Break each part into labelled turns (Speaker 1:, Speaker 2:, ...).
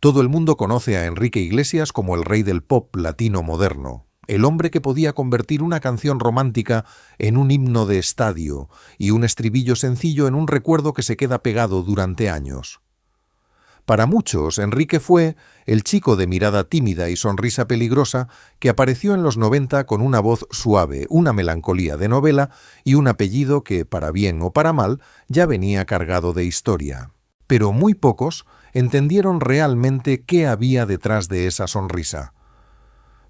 Speaker 1: Todo el mundo conoce a Enrique Iglesias como el rey del pop latino moderno, el hombre que podía convertir una canción romántica en un himno de estadio y un estribillo sencillo en un recuerdo que se queda pegado durante años. Para muchos, Enrique fue el chico de mirada tímida y sonrisa peligrosa que apareció en los 90 con una voz suave, una melancolía de novela y un apellido que, para bien o para mal, ya venía cargado de historia. Pero muy pocos entendieron realmente qué había detrás de esa sonrisa.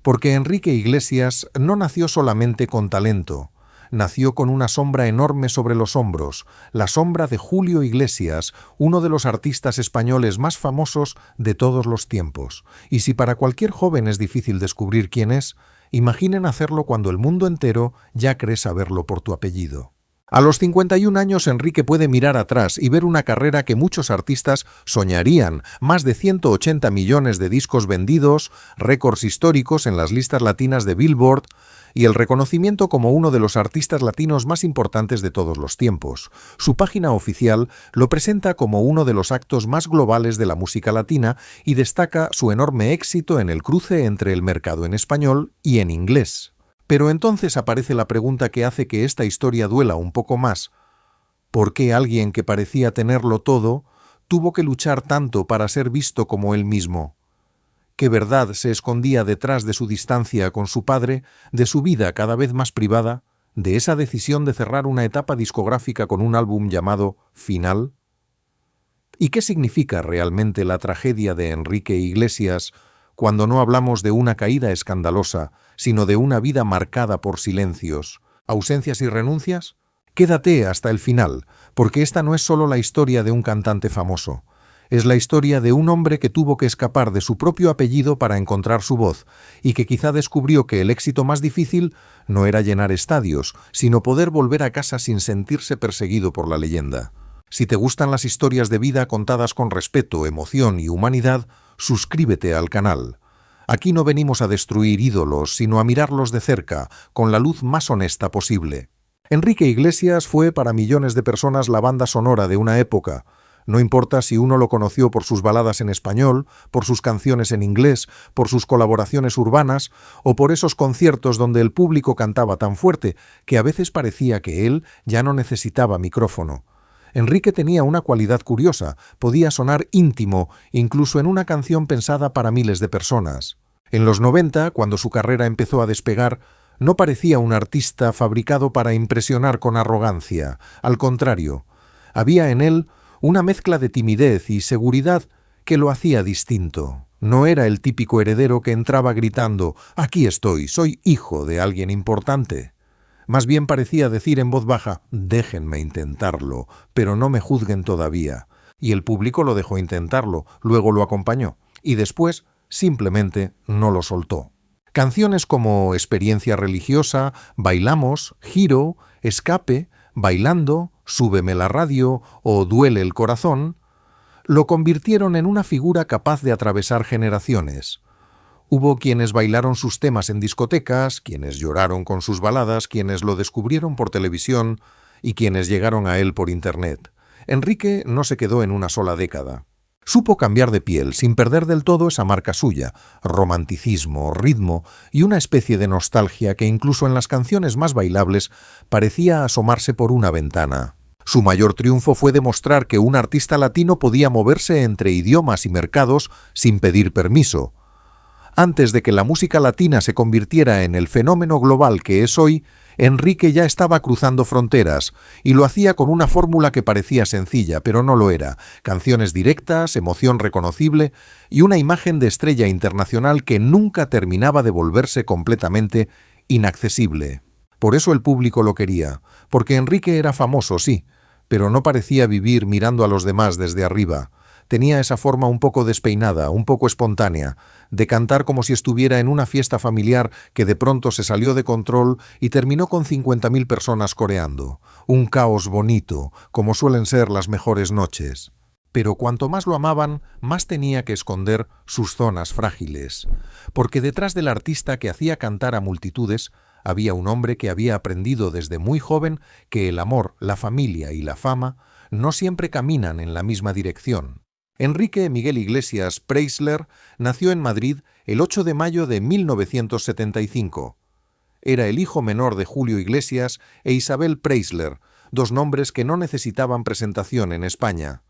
Speaker 1: Porque Enrique Iglesias no nació solamente con talento, nació con una sombra enorme sobre los hombros, la sombra de Julio Iglesias, uno de los artistas españoles más famosos de todos los tiempos. Y si para cualquier joven es difícil descubrir quién es, imaginen hacerlo cuando el mundo entero ya cree saberlo por tu apellido. A los 51 años, Enrique puede mirar atrás y ver una carrera que muchos artistas soñarían, más de 180 millones de discos vendidos, récords históricos en las listas latinas de Billboard y el reconocimiento como uno de los artistas latinos más importantes de todos los tiempos. Su página oficial lo presenta como uno de los actos más globales de la música latina y destaca su enorme éxito en el cruce entre el mercado en español y en inglés. Pero entonces aparece la pregunta que hace que esta historia duela un poco más. ¿Por qué alguien que parecía tenerlo todo tuvo que luchar tanto para ser visto como él mismo? ¿Qué verdad se escondía detrás de su distancia con su padre, de su vida cada vez más privada, de esa decisión de cerrar una etapa discográfica con un álbum llamado Final? ¿Y qué significa realmente la tragedia de Enrique Iglesias cuando no hablamos de una caída escandalosa, sino de una vida marcada por silencios, ausencias y renuncias? Quédate hasta el final, porque esta no es solo la historia de un cantante famoso. Es la historia de un hombre que tuvo que escapar de su propio apellido para encontrar su voz, y que quizá descubrió que el éxito más difícil no era llenar estadios, sino poder volver a casa sin sentirse perseguido por la leyenda. Si te gustan las historias de vida contadas con respeto, emoción y humanidad, suscríbete al canal. Aquí no venimos a destruir ídolos, sino a mirarlos de cerca, con la luz más honesta posible. Enrique Iglesias fue para millones de personas la banda sonora de una época. No importa si uno lo conoció por sus baladas en español, por sus canciones en inglés, por sus colaboraciones urbanas o por esos conciertos donde el público cantaba tan fuerte que a veces parecía que él ya no necesitaba micrófono. Enrique tenía una cualidad curiosa, podía sonar íntimo, incluso en una canción pensada para miles de personas. En los 90, cuando su carrera empezó a despegar, no parecía un artista fabricado para impresionar con arrogancia. Al contrario, había en él una mezcla de timidez y seguridad que lo hacía distinto. No era el típico heredero que entraba gritando «Aquí estoy, soy hijo de alguien importante». Más bien parecía decir en voz baja «Déjenme intentarlo, pero no me juzguen todavía». Y el público lo dejó intentarlo, luego lo acompañó, y después simplemente no lo soltó. Canciones como Experiencia religiosa, Bailamos, Giro, Escape, Bailando, Súbeme la radio o Duele el corazón, lo convirtieron en una figura capaz de atravesar generaciones. Hubo quienes bailaron sus temas en discotecas, quienes lloraron con sus baladas, quienes lo descubrieron por televisión y quienes llegaron a él por internet. Enrique no se quedó en una sola década. Supo cambiar de piel sin perder del todo esa marca suya, romanticismo, ritmo y una especie de nostalgia que incluso en las canciones más bailables parecía asomarse por una ventana. Su mayor triunfo fue demostrar que un artista latino podía moverse entre idiomas y mercados sin pedir permiso. Antes de que la música latina se convirtiera en el fenómeno global que es hoy, Enrique ya estaba cruzando fronteras, y lo hacía con una fórmula que parecía sencilla, pero no lo era. Canciones directas, emoción reconocible y una imagen de estrella internacional que nunca terminaba de volverse completamente inaccesible. Por eso el público lo quería, porque Enrique era famoso, sí, pero no parecía vivir mirando a los demás desde arriba. Tenía esa forma un poco despeinada, un poco espontánea, de cantar como si estuviera en una fiesta familiar que de pronto se salió de control y terminó con 50.000 personas coreando. Un caos bonito, como suelen ser las mejores noches. Pero cuanto más lo amaban, más tenía que esconder sus zonas frágiles. Porque detrás del artista que hacía cantar a multitudes, había un hombre que había aprendido desde muy joven que el amor, la familia y la fama no siempre caminan en la misma dirección. Enrique Miguel Iglesias Preisler nació en Madrid el 8 de mayo de 1975. Era el hijo menor de Julio Iglesias e Isabel Preisler, dos nombres que no necesitaban presentación en España.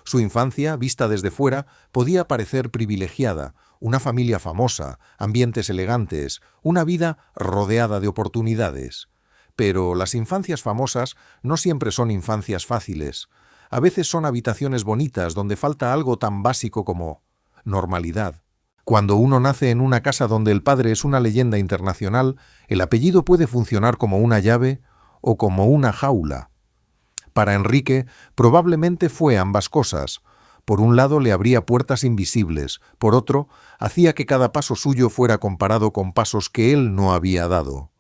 Speaker 1: Su infancia, vista desde fuera, podía parecer privilegiada, una familia famosa, ambientes elegantes, una vida rodeada de oportunidades. Pero las infancias famosas no siempre son infancias fáciles. A veces son habitaciones bonitas donde falta algo tan básico como normalidad. Cuando uno nace en una casa donde el padre es una leyenda internacional, el apellido puede funcionar como una llave o como una jaula. Para Enrique, probablemente fue ambas cosas. Por un lado le abría puertas invisibles, por otro, hacía que cada paso suyo fuera comparado con pasos que él no había dado.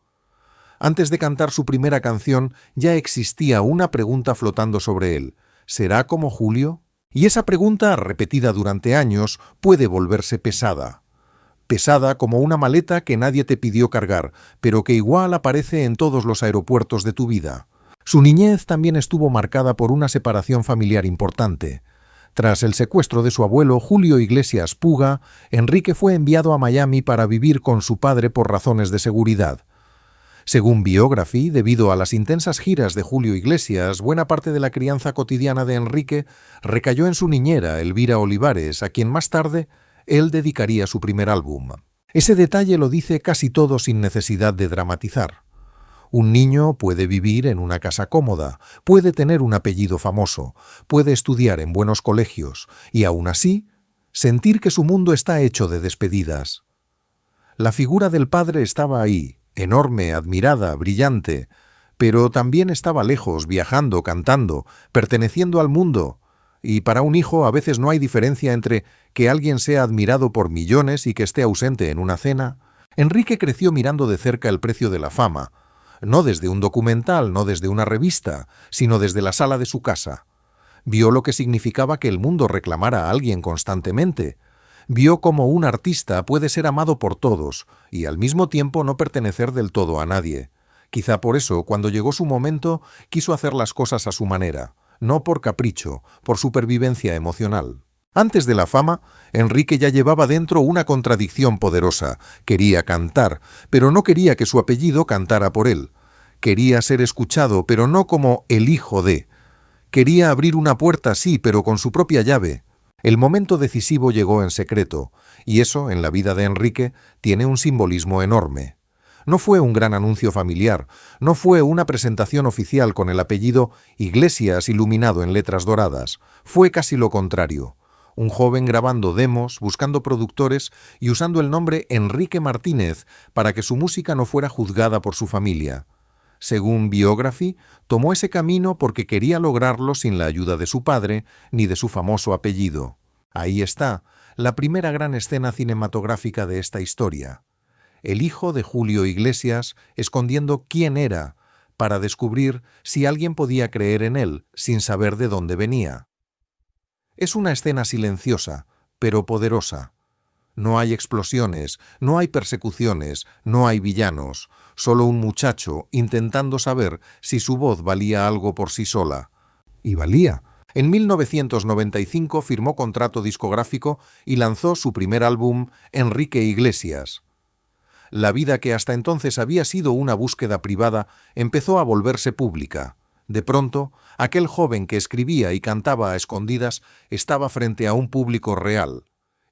Speaker 1: Antes de cantar su primera canción, ya existía una pregunta flotando sobre él. ¿Será como Julio? Y esa pregunta, repetida durante años, puede volverse pesada. Pesada como una maleta que nadie te pidió cargar, pero que igual aparece en todos los aeropuertos de tu vida. Su niñez también estuvo marcada por una separación familiar importante. Tras el secuestro de su abuelo Julio Iglesias Puga, Enrique fue enviado a Miami para vivir con su padre por razones de seguridad. Según Biography, debido a las intensas giras de Julio Iglesias, buena parte de la crianza cotidiana de Enrique recayó en su niñera, Elvira Olivares, a quien más tarde él dedicaría su primer álbum. Ese detalle lo dice casi todo sin necesidad de dramatizar. Un niño puede vivir en una casa cómoda, puede tener un apellido famoso, puede estudiar en buenos colegios y aún así sentir que su mundo está hecho de despedidas. La figura del padre estaba ahí, enorme, admirada, brillante, pero también estaba lejos, viajando, cantando, perteneciendo al mundo. Y para un hijo a veces no hay diferencia entre que alguien sea admirado por millones y que esté ausente en una cena. Enrique creció mirando de cerca el precio de la fama, no desde un documental, no desde una revista, sino desde la sala de su casa. Vio lo que significaba que el mundo reclamara a alguien constantemente. Vio cómo un artista puede ser amado por todos y al mismo tiempo no pertenecer del todo a nadie. Quizá por eso, cuando llegó su momento, quiso hacer las cosas a su manera, no por capricho, por supervivencia emocional. Antes de la fama, Enrique ya llevaba dentro una contradicción poderosa. Quería cantar, pero no quería que su apellido cantara por él. Quería ser escuchado, pero no como el hijo de. Quería abrir una puerta, sí, pero con su propia llave. El momento decisivo llegó en secreto, y eso, en la vida de Enrique, tiene un simbolismo enorme. No fue un gran anuncio familiar, no fue una presentación oficial con el apellido Iglesias iluminado en letras doradas, fue casi lo contrario. Un joven grabando demos, buscando productores y usando el nombre Enrique Martínez para que su música no fuera juzgada por su familia. Según Biography, tomó ese camino porque quería lograrlo sin la ayuda de su padre ni de su famoso apellido. Ahí está, la primera gran escena cinematográfica de esta historia. El hijo de Julio Iglesias escondiendo quién era, para descubrir si alguien podía creer en él sin saber de dónde venía. Es una escena silenciosa, pero poderosa. No hay explosiones, no hay persecuciones, no hay villanos, solo un muchacho intentando saber si su voz valía algo por sí sola. Y valía. En 1995 firmó contrato discográfico y lanzó su primer álbum, Enrique Iglesias. La vida que hasta entonces había sido una búsqueda privada empezó a volverse pública. De pronto, aquel joven que escribía y cantaba a escondidas estaba frente a un público real.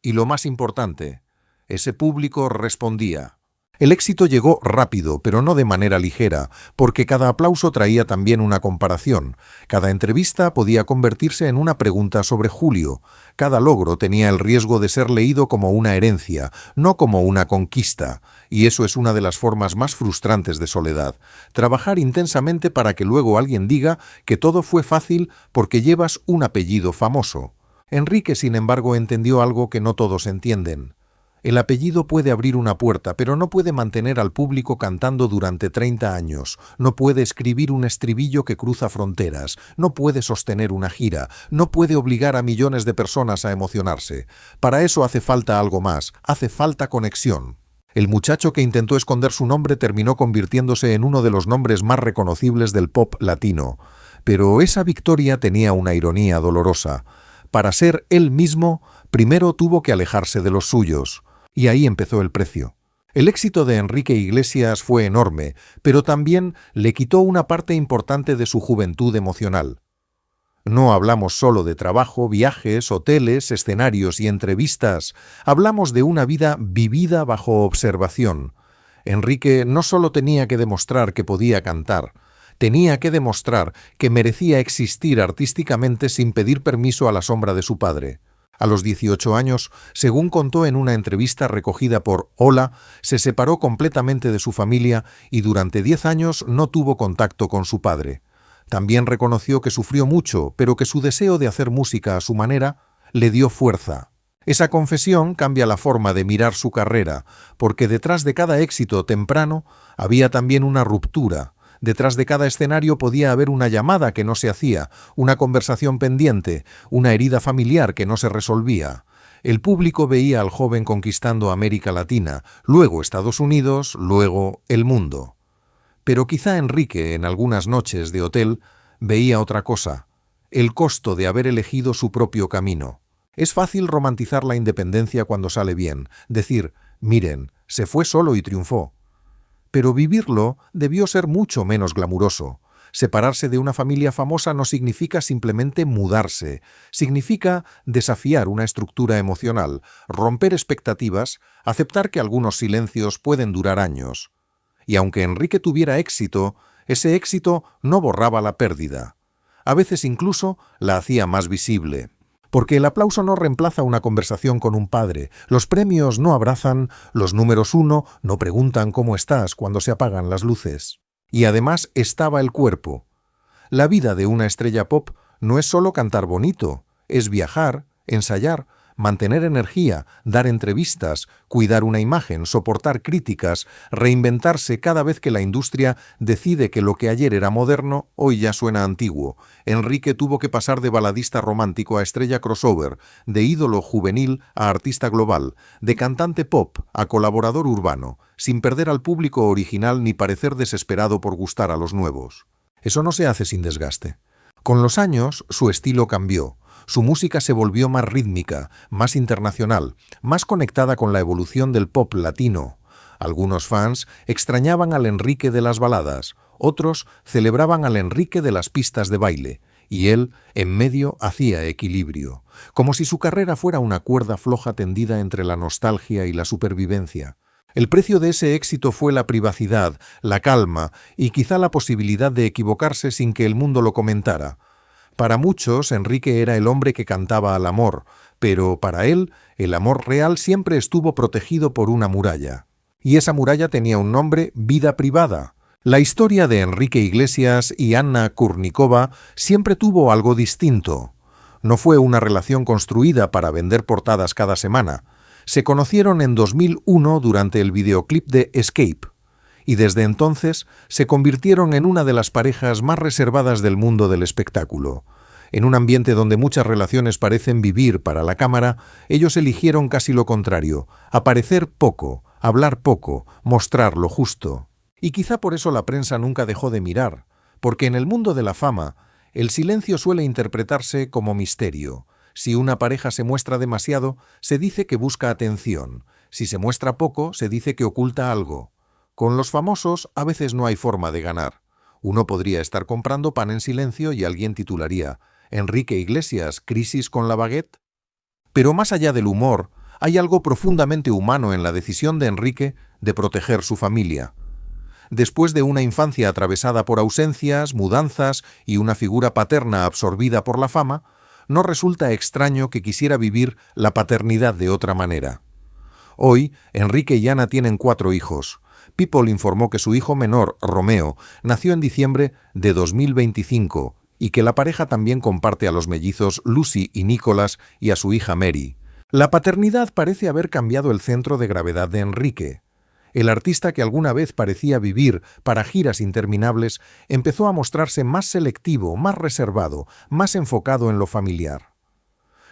Speaker 1: Y lo más importante, ese público respondía. El éxito llegó rápido, pero no de manera ligera, porque cada aplauso traía también una comparación. Cada entrevista podía convertirse en una pregunta sobre Julio. Cada logro tenía el riesgo de ser leído como una herencia, no como una conquista. Y eso es una de las formas más frustrantes de soledad. Trabajar intensamente para que luego alguien diga que todo fue fácil porque llevas un apellido famoso. Enrique, sin embargo, entendió algo que no todos entienden. El apellido puede abrir una puerta, pero no puede mantener al público cantando durante 30 años, no puede escribir un estribillo que cruza fronteras, no puede sostener una gira, no puede obligar a millones de personas a emocionarse. Para eso hace falta algo más, hace falta conexión. El muchacho que intentó esconder su nombre terminó convirtiéndose en uno de los nombres más reconocibles del pop latino. Pero esa victoria tenía una ironía dolorosa. para ser él mismo, primero tuvo que alejarse de los suyos. Y ahí empezó el precio. El éxito de Enrique Iglesias fue enorme, pero también le quitó una parte importante de su juventud emocional. No hablamos solo de trabajo, viajes, hoteles, escenarios y entrevistas. Hablamos de una vida vivida bajo observación. Enrique no solo tenía que demostrar que podía cantar, tenía que demostrar que merecía existir artísticamente sin pedir permiso a la sombra de su padre. A los 18 años, según contó en una entrevista recogida por Hola, se separó completamente de su familia y durante 10 años no tuvo contacto con su padre. También reconoció que sufrió mucho, pero que su deseo de hacer música a su manera le dio fuerza. Esa confesión cambia la forma de mirar su carrera, porque detrás de cada éxito temprano había también una ruptura. Detrás de cada escenario podía haber una llamada que no se hacía, una conversación pendiente, una herida familiar que no se resolvía. El público veía al joven conquistando América Latina, luego Estados Unidos, luego el mundo. Pero quizá Enrique, en algunas noches de hotel, veía otra cosa, el costo de haber elegido su propio camino. Es fácil romantizar la independencia cuando sale bien, decir, miren, se fue solo y triunfó. Pero vivirlo debió ser mucho menos glamuroso. Separarse de una familia famosa no significa simplemente mudarse, significa desafiar una estructura emocional, romper expectativas, aceptar que algunos silencios pueden durar años. Y aunque Enrique tuviera éxito, ese éxito no borraba la pérdida. A veces incluso la hacía más visible. Porque el aplauso no reemplaza una conversación con un padre, los premios no abrazan, los números 1 no preguntan cómo estás cuando se apagan las luces. Y además estaba el cuerpo. La vida de una estrella pop no es solo cantar bonito, es viajar, ensayar, mantener energía, dar entrevistas, cuidar una imagen, soportar críticas, reinventarse cada vez que la industria decide que lo que ayer era moderno, hoy ya suena antiguo. Enrique tuvo que pasar de baladista romántico a estrella crossover, de ídolo juvenil a artista global, de cantante pop a colaborador urbano, sin perder al público original ni parecer desesperado por gustar a los nuevos. Eso no se hace sin desgaste. Con los años, su estilo cambió. Su música se volvió más rítmica, más internacional, más conectada con la evolución del pop latino. Algunos fans extrañaban al Enrique de las baladas, otros celebraban al Enrique de las pistas de baile, y él, en medio, hacía equilibrio, como si su carrera fuera una cuerda floja tendida entre la nostalgia y la supervivencia. El precio de ese éxito fue la privacidad, la calma y quizá la posibilidad de equivocarse sin que el mundo lo comentara. Para muchos, Enrique era el hombre que cantaba al amor, pero para él, el amor real siempre estuvo protegido por una muralla. Y esa muralla tenía un nombre: vida privada. La historia de Enrique Iglesias y Anna Kurnikova siempre tuvo algo distinto. No fue una relación construida para vender portadas cada semana. Se conocieron en 2001 durante el videoclip de Escape, y desde entonces se convirtieron en una de las parejas más reservadas del mundo del espectáculo. En un ambiente donde muchas relaciones parecen vivir para la cámara, ellos eligieron casi lo contrario: aparecer poco, hablar poco, mostrar lo justo. Y quizá por eso la prensa nunca dejó de mirar, porque en el mundo de la fama, el silencio suele interpretarse como misterio. Si una pareja se muestra demasiado, se dice que busca atención. Si se muestra poco, se dice que oculta algo. Con los famosos a veces no hay forma de ganar. Uno podría estar comprando pan en silencio y alguien titularía: Enrique Iglesias, crisis con la baguette. Pero más allá del humor, hay algo profundamente humano en la decisión de Enrique de proteger su familia. Después de una infancia atravesada por ausencias, mudanzas y una figura paterna absorbida por la fama, no resulta extraño que quisiera vivir la paternidad de otra manera. Hoy, Enrique y Ana tienen 4 hijos. People informó que su hijo menor, Romeo, nació en diciembre de 2025 y que la pareja también comparte a los mellizos Lucy y Nicholas y a su hija Mary. La paternidad parece haber cambiado el centro de gravedad de Enrique. El artista que alguna vez parecía vivir para giras interminables empezó a mostrarse más selectivo, más reservado, más enfocado en lo familiar.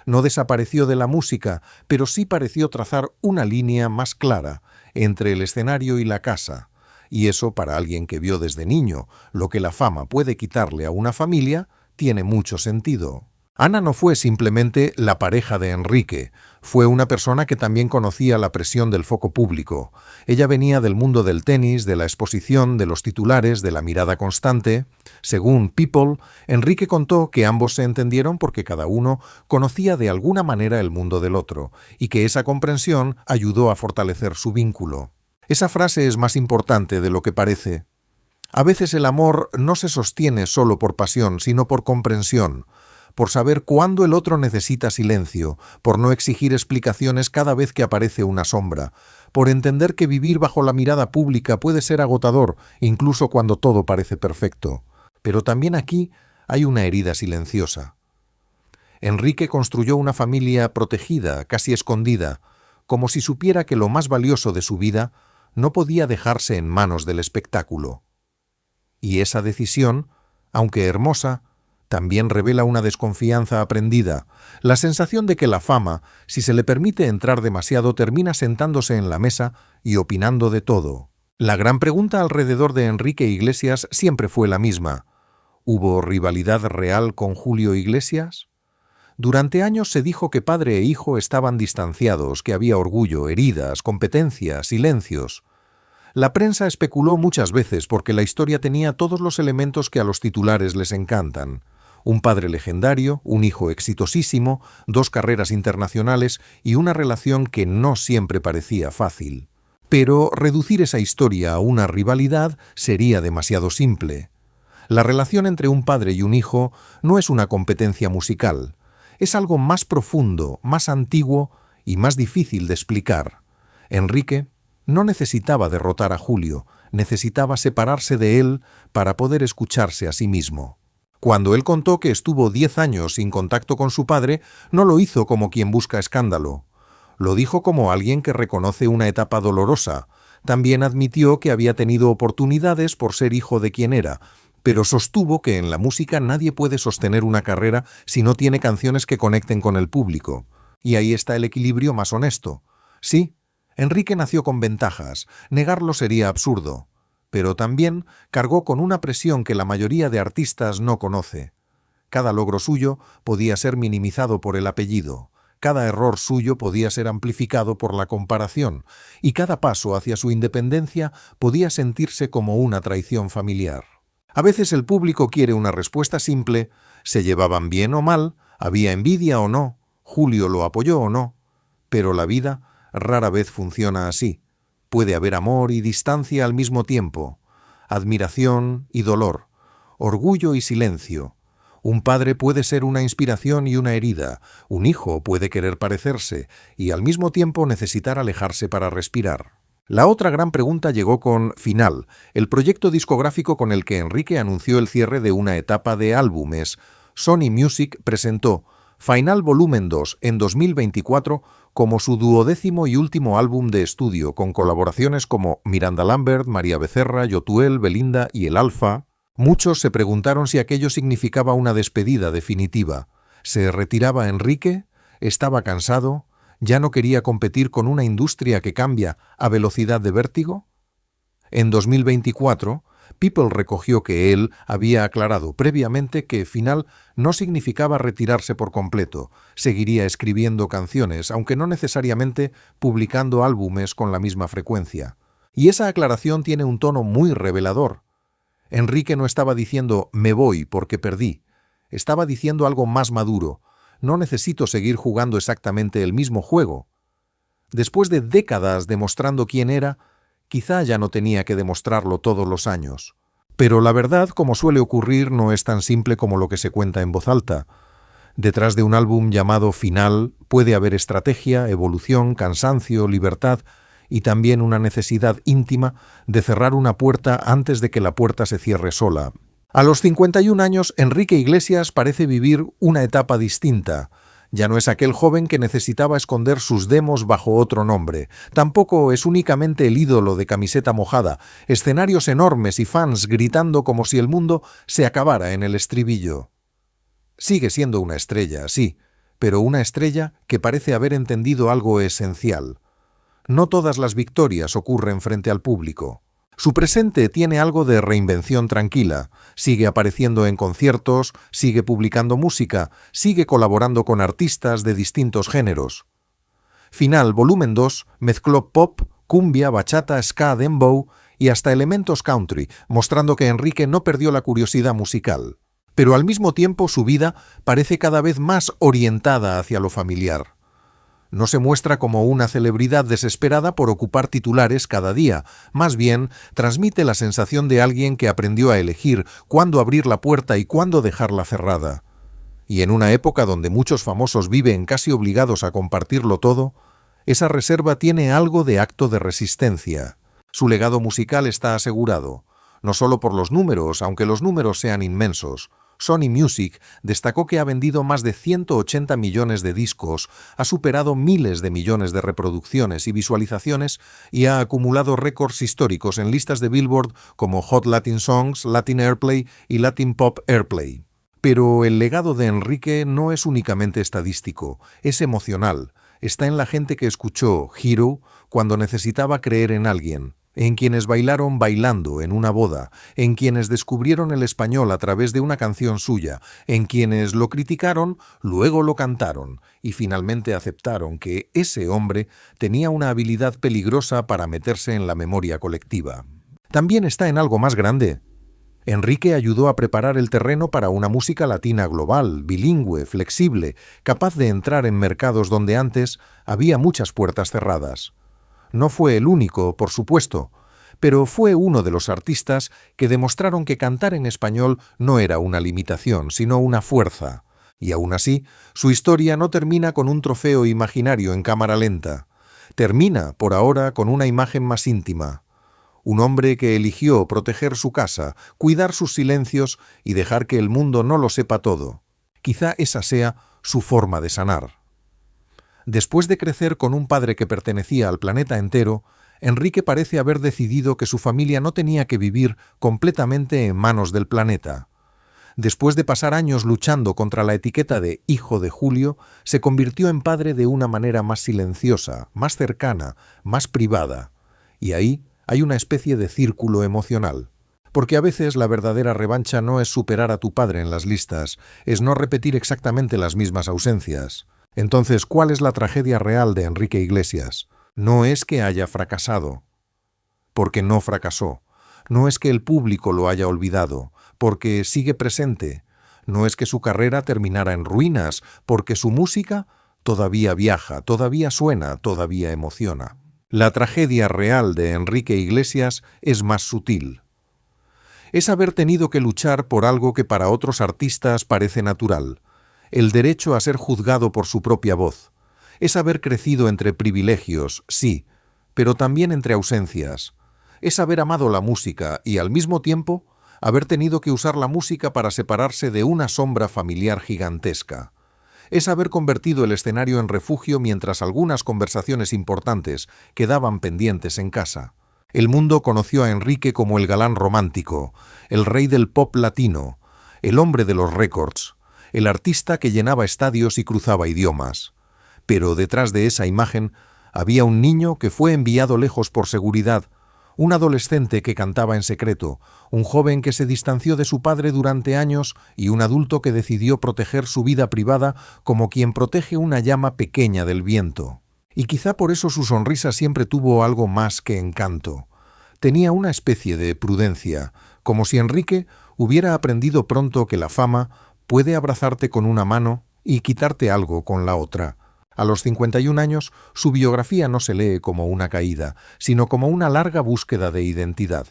Speaker 1: No desapareció de la música, pero sí pareció trazar una línea más clara entre el escenario y la casa. Y eso, para alguien que vio desde niño lo que la fama puede quitarle a una familia, tiene mucho sentido. Ana no fue simplemente la pareja de Enrique, fue una persona que también conocía la presión del foco público. Ella venía del mundo del tenis, de la exposición, de los titulares, de la mirada constante. Según People, Enrique contó que ambos se entendieron porque cada uno conocía de alguna manera el mundo del otro, y que esa comprensión ayudó a fortalecer su vínculo. Esa frase es más importante de lo que parece. A veces el amor no se sostiene solo por pasión, sino por comprensión, por saber cuándo el otro necesita silencio, por no exigir explicaciones cada vez que aparece una sombra, por entender que vivir bajo la mirada pública puede ser agotador, incluso cuando todo parece perfecto. Pero también aquí hay una herida silenciosa. Enrique construyó una familia protegida, casi escondida, como si supiera que lo más valioso de su vida no podía dejarse en manos del espectáculo. Y esa decisión, aunque hermosa, también revela una desconfianza aprendida, la sensación de que la fama, si se le permite entrar demasiado, termina sentándose en la mesa y opinando de todo. La gran pregunta alrededor de Enrique Iglesias siempre fue la misma. ¿Hubo rivalidad real con Julio Iglesias? Durante años se dijo que padre e hijo estaban distanciados, que había orgullo, heridas, competencia, silencios. La prensa especuló muchas veces porque la historia tenía todos los elementos que a los titulares les encantan. Un padre legendario, un hijo exitosísimo, 2 carreras internacionales y una relación que no siempre parecía fácil. Pero reducir esa historia a una rivalidad sería demasiado simple. La relación entre un padre y un hijo no es una competencia musical. Es algo más profundo, más antiguo y más difícil de explicar. Enrique no necesitaba derrotar a Julio, necesitaba separarse de él para poder escucharse a sí mismo. Cuando él contó que estuvo 10 años sin contacto con su padre, no lo hizo como quien busca escándalo. Lo dijo como alguien que reconoce una etapa dolorosa. También admitió que había tenido oportunidades por ser hijo de quien era, pero sostuvo que en la música nadie puede sostener una carrera si no tiene canciones que conecten con el público. Y ahí está el equilibrio más honesto. Sí, Enrique nació con ventajas, negarlo sería absurdo. Pero también cargó con una presión que la mayoría de artistas no conoce. Cada logro suyo podía ser minimizado por el apellido, cada error suyo podía ser amplificado por la comparación, y cada paso hacia su independencia podía sentirse como una traición familiar. A veces el público quiere una respuesta simple: ¿se llevaban bien o mal? ¿Había envidia o no? ¿Julio lo apoyó o no? Pero la vida rara vez funciona así. Puede haber amor y distancia al mismo tiempo, admiración y dolor, orgullo y silencio. Un padre puede ser una inspiración y una herida, un hijo puede querer parecerse y al mismo tiempo necesitar alejarse para respirar. La otra gran pregunta llegó con Final, el proyecto discográfico con el que Enrique anunció el cierre de una etapa de álbumes. Sony Music presentó Final Volumen 2 en 2024 como su 12º y último álbum de estudio, con colaboraciones como Miranda Lambert, María Becerra, Yotuel, Belinda y El Alfa. Muchos se preguntaron si aquello significaba una despedida definitiva. ¿Se retiraba Enrique? ¿Estaba cansado? ¿Ya no quería competir con una industria que cambia a velocidad de vértigo? En 2024, People recogió que él había aclarado previamente que Final no significaba retirarse por completo, seguiría escribiendo canciones, aunque no necesariamente publicando álbumes con la misma frecuencia. Y esa aclaración tiene un tono muy revelador. Enrique no estaba diciendo «me voy porque perdí», estaba diciendo algo más maduro: «no necesito seguir jugando exactamente el mismo juego». Después de décadas demostrando quién era, quizá ya no tenía que demostrarlo todos los años. Pero la verdad, como suele ocurrir, no es tan simple como lo que se cuenta en voz alta. Detrás de un álbum llamado Final puede haber estrategia, evolución, cansancio, libertad y también una necesidad íntima de cerrar una puerta antes de que la puerta se cierre sola. A los 51 años, Enrique Iglesias parece vivir una etapa distinta. Ya no es aquel joven que necesitaba esconder sus demos bajo otro nombre. Tampoco es únicamente el ídolo de camiseta mojada, escenarios enormes y fans gritando como si el mundo se acabara en el estribillo. Sigue siendo una estrella, sí, pero una estrella que parece haber entendido algo esencial. No todas las victorias ocurren frente al público. Su presente tiene algo de reinvención tranquila. Sigue apareciendo en conciertos, sigue publicando música, sigue colaborando con artistas de distintos géneros. Final, volumen 2, mezcló pop, cumbia, bachata, ska, dembow y hasta elementos country, mostrando que Enrique no perdió la curiosidad musical. Pero al mismo tiempo su vida parece cada vez más orientada hacia lo familiar. No se muestra como una celebridad desesperada por ocupar titulares cada día, más bien transmite la sensación de alguien que aprendió a elegir cuándo abrir la puerta y cuándo dejarla cerrada. Y en una época donde muchos famosos viven casi obligados a compartirlo todo, esa reserva tiene algo de acto de resistencia. Su legado musical está asegurado, no solo por los números, aunque los números sean inmensos. Sony Music destacó que ha vendido más de 180 millones de discos, ha superado miles de millones de reproducciones y visualizaciones y ha acumulado récords históricos en listas de Billboard como Hot Latin Songs, Latin Airplay y Latin Pop Airplay. Pero el legado de Enrique no es únicamente estadístico, es emocional. Está en la gente que escuchó Hero cuando necesitaba creer en alguien, en quienes bailaron bailando en una boda, en quienes descubrieron el español a través de una canción suya, en quienes lo criticaron, luego lo cantaron y finalmente aceptaron que ese hombre tenía una habilidad peligrosa para meterse en la memoria colectiva. También está en algo más grande. Enrique ayudó a preparar el terreno para una música latina global, bilingüe, flexible, capaz de entrar en mercados donde antes había muchas puertas cerradas. No fue el único, por supuesto, pero fue uno de los artistas que demostraron que cantar en español no era una limitación, sino una fuerza. Y aún así, su historia no termina con un trofeo imaginario en cámara lenta. Termina, por ahora, con una imagen más íntima. Un hombre que eligió proteger su casa, cuidar sus silencios y dejar que el mundo no lo sepa todo. Quizá esa sea su forma de sanar. Después de crecer con un padre que pertenecía al planeta entero, Enrique parece haber decidido que su familia no tenía que vivir completamente en manos del planeta. Después de pasar años luchando contra la etiqueta de hijo de Julio, se convirtió en padre de una manera más silenciosa, más cercana, más privada. Y ahí hay una especie de círculo emocional. Porque a veces la verdadera revancha no es superar a tu padre en las listas, es no repetir exactamente las mismas ausencias. Entonces, ¿cuál es la tragedia real de Enrique Iglesias? No es que haya fracasado, porque no fracasó. No es que el público lo haya olvidado, porque sigue presente. No es que su carrera terminara en ruinas, porque su música todavía viaja, todavía suena, todavía emociona. La tragedia real de Enrique Iglesias es más sutil. Es haber tenido que luchar por algo que para otros artistas parece natural. El derecho a ser juzgado por su propia voz. Es haber crecido entre privilegios, sí, pero también entre ausencias. Es haber amado la música y, al mismo tiempo, haber tenido que usar la música para separarse de una sombra familiar gigantesca. Es haber convertido el escenario en refugio mientras algunas conversaciones importantes quedaban pendientes en casa. El mundo conoció a Enrique como el galán romántico, el rey del pop latino, el hombre de los récords, el artista que llenaba estadios y cruzaba idiomas. Pero detrás de esa imagen había un niño que fue enviado lejos por seguridad, un adolescente que cantaba en secreto, un joven que se distanció de su padre durante años y un adulto que decidió proteger su vida privada como quien protege una llama pequeña del viento. Y quizá por eso su sonrisa siempre tuvo algo más que encanto. Tenía una especie de prudencia, como si Enrique hubiera aprendido pronto que la fama puede abrazarte con una mano y quitarte algo con la otra. A los 51 años, su biografía no se lee como una caída, sino como una larga búsqueda de identidad.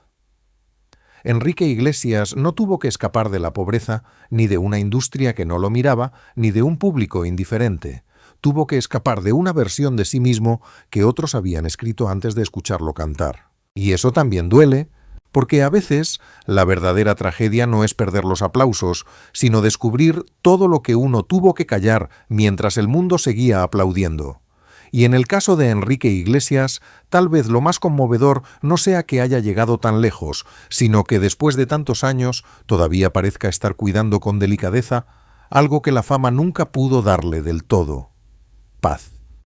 Speaker 1: Enrique Iglesias no tuvo que escapar de la pobreza, ni de una industria que no lo miraba, ni de un público indiferente. Tuvo que escapar de una versión de sí mismo que otros habían escrito antes de escucharlo cantar. Y eso también duele, porque a veces la verdadera tragedia no es perder los aplausos, sino descubrir todo lo que uno tuvo que callar mientras el mundo seguía aplaudiendo. Y en el caso de Enrique Iglesias, tal vez lo más conmovedor no sea que haya llegado tan lejos, sino que después de tantos años todavía parezca estar cuidando con delicadeza algo que la fama nunca pudo darle del todo: paz.